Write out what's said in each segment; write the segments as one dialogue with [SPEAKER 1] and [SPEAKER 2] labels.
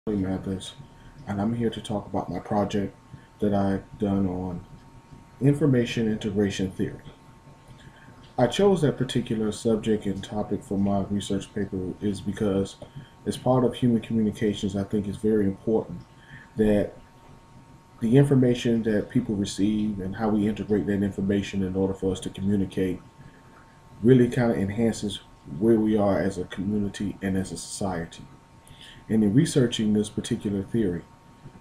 [SPEAKER 1] Mathis, and I'm here to talk about my project that I've done on information integration theory. I chose that particular subject and topic for my research paper is because as part of human communications, I think it's very important that the information that people receive and how we integrate that information in order for us to communicate really kind of enhances where we are as a community and as a society. And in researching this particular theory,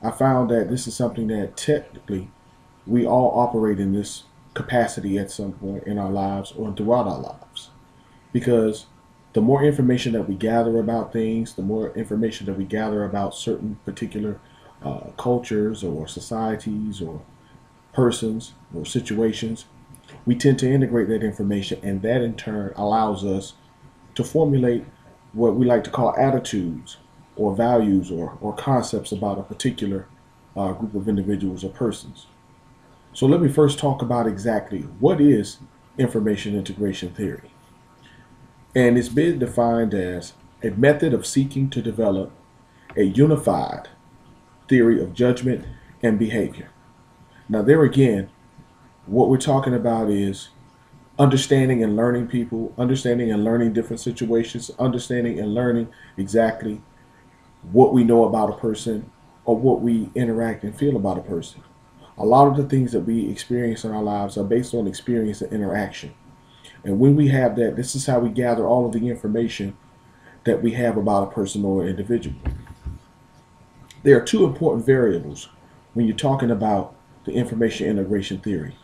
[SPEAKER 1] I found that this is something that technically we all operate in this capacity at some point in our lives or throughout our lives. Because the more information that we gather about things, the more information that we gather about certain particular cultures or societies or persons or situations, we tend to integrate that information, and that in turn allows us to formulate what we like to call attitudes or values or concepts about a particular group of individuals or persons. So let me first talk about exactly what is information integration theory. And it's been defined as a method of seeking to develop a unified theory of judgment and behavior. Now, there again, what we're talking about is understanding and learning people, understanding and learning different situations, understanding and learning exactly what we know about a person or what we interact and feel about a person. A lot of the things that we experience in our lives are based on experience and interaction. And when we have that, this is how we gather all of the information that we have about a person or individual. There are two important variables when you're talking about the information integration theory.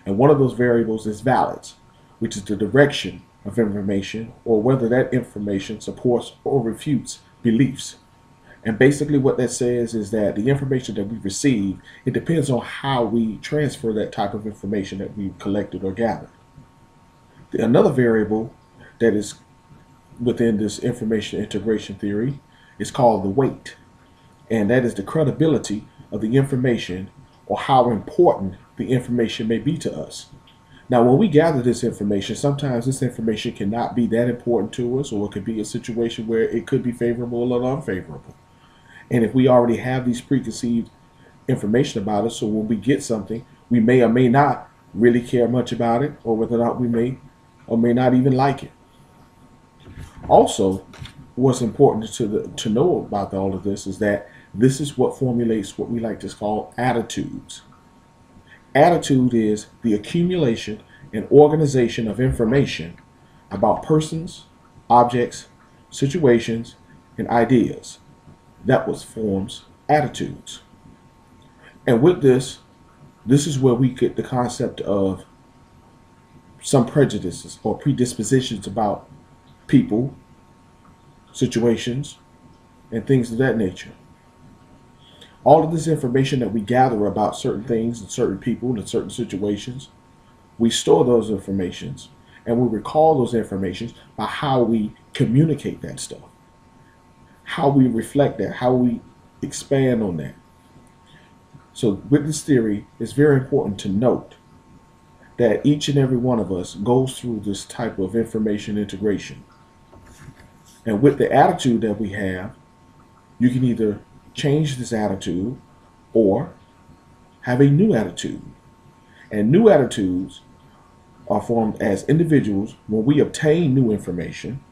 [SPEAKER 1] And one of those variables is valids, which is the direction of information or whether that information supports or refutes beliefs. And basically what that says is that the information that we receive, it depends on how we transfer that type of information that we've collected or gathered. Another variable that is within this information integration theory is called the weight. And that is the credibility of the information or how important the information may be to us. Now, when we gather this information, sometimes this information cannot be that important to us, or it could be a situation where it could be favorable or unfavorable. And if we already have these preconceived information about us, so when we get something, we may or may not really care much about it, or whether or not we may or may not even like it. Also, what's important to know about all of this is that this is what formulates what we like to call attitudes. Attitude is the accumulation and organization of information about persons, objects, situations, and ideas. That was forms attitudes. And with this is where we get the concept of some prejudices or predispositions about people, situations, and things of that nature. All of this information that we gather about certain things and certain people and certain situations, we store those informations and we recall those informations by how we communicate that stuff, how we reflect that, how we expand on that. So with this theory, it's very important to note that each and every one of us goes through this type of information integration. And with the attitude that we have, you can either change this attitude or have a new attitude. And new attitudes are formed as individuals when we obtain new information.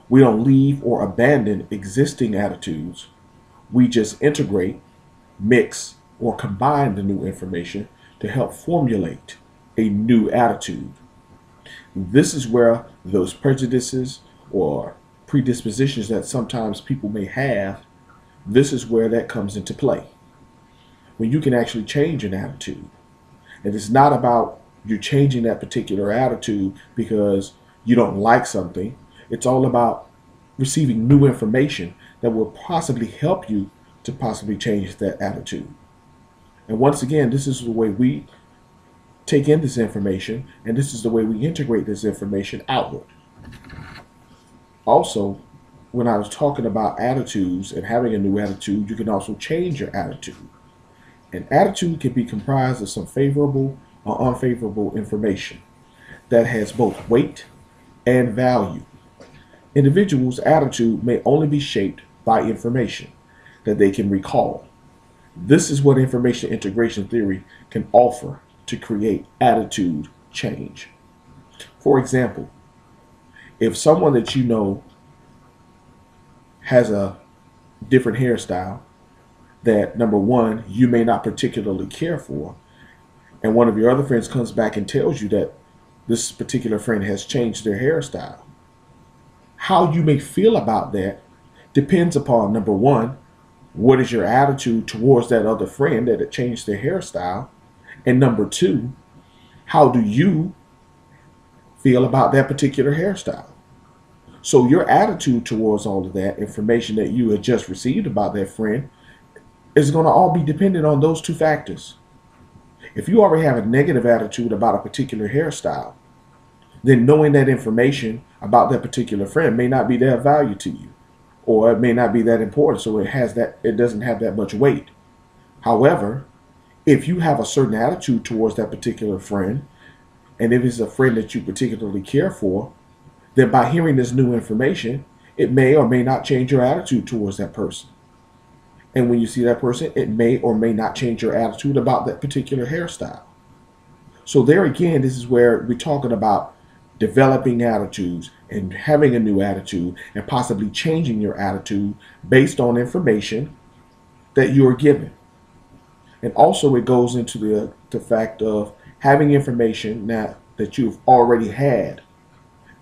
[SPEAKER 1] We don't leave or abandon existing attitudes. We just integrate, mix, or combine the new information to help formulate a new attitude. This is where those prejudices or predispositions that sometimes people may have, this is where that comes into play. When you can actually change an attitude. And it's not about you changing that particular attitude because you don't like something. It's all about receiving new information that will possibly help you to possibly change that attitude. And once again, this is the way we take in this information, and this is the way we integrate this information outward. Also, when I was talking about attitudes and having a new attitude, you can also change your attitude. An attitude can be comprised of some favorable or unfavorable information that has both weight and value. Individuals' attitude may only be shaped by information. that they can recall. This is what information integration theory can offer to create attitude change. For example, if someone that you know has a different hairstyle that, number one, you may not particularly care for, and one of your other friends comes back and tells you that this particular friend has changed their hairstyle, how you may feel about that depends upon, number one, what is your attitude towards that other friend that had changed their hairstyle, and number two, how do you feel about that particular hairstyle? So your attitude towards all of that information that you had just received about that friend is going to all be dependent on those two factors. If you already have a negative attitude about a particular hairstyle, then knowing that information about that particular friend may not be that value to you, or it may not be that important, so it doesn't have that much weight. However, if you have a certain attitude towards that particular friend, and if it's a friend that you particularly care for, then by hearing this new information, it may or may not change your attitude towards that person. And when you see that person, it may or may not change your attitude about that particular hairstyle. So there again, this is where we're talking about developing attitudes and having a new attitude and possibly changing your attitude based on information that you are given. And also it goes into the fact of having information now that you've already had,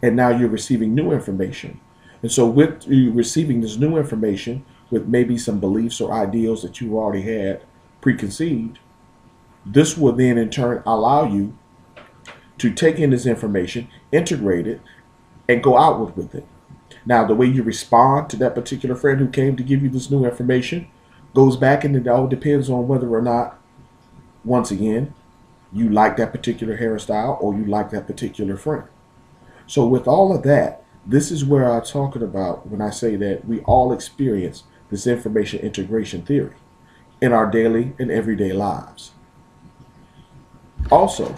[SPEAKER 1] and now you're receiving new information. And so with you receiving this new information with maybe some beliefs or ideals that you already had preconceived, this will then in turn allow you to take in this information, integrate it, and go outward with it. Now, the way you respond to that particular friend who came to give you this new information goes back, and it all depends on whether or not, once again, you like that particular hairstyle or you like that particular friend. So with all of that, this is where I'm talking about when I say that we all experience this information integration theory in our daily and everyday lives. Also,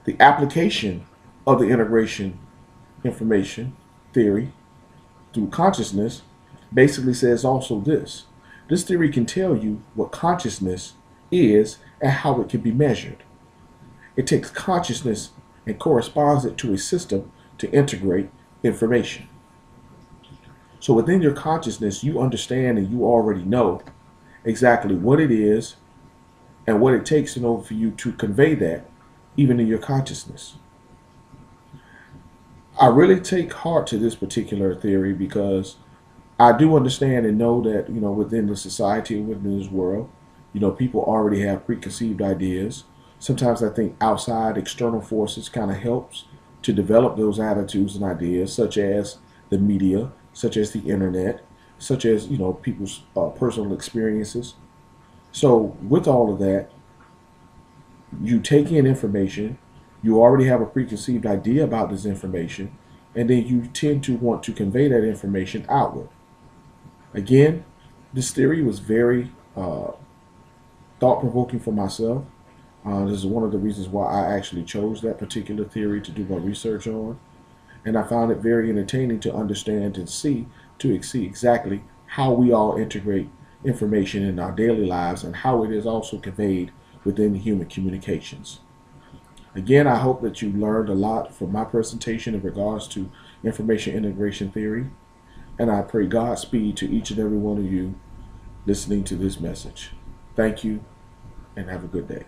[SPEAKER 1] the application of the integration information theory through consciousness basically says also this. This theory can tell you what consciousness is and how it can be measured. It takes consciousness and corresponds it to a system to integrate information. So within your consciousness, you understand and you already know exactly what it is and what it takes in order for you to convey that even in your consciousness. I really take heart to this particular theory because I do understand and know that, within the society, within this world, people already have preconceived ideas. Sometimes I think outside external forces kind of helps to develop those attitudes and ideas, such as the media, such as the internet, such as, people's personal experiences. So with all of that, you take in information, you already have a preconceived idea about this information, and then you tend to want to convey that information outward. Again, this theory was very thought-provoking for myself. This is one of the reasons why I actually chose that particular theory to do my research on. And I found it very entertaining to understand and see exactly how we all integrate information in our daily lives and how it is also conveyed within human communications. Again, I hope that you learned a lot from my presentation in regards to information integration theory. And I pray Godspeed to each and every one of you listening to this message. Thank you and have a good day.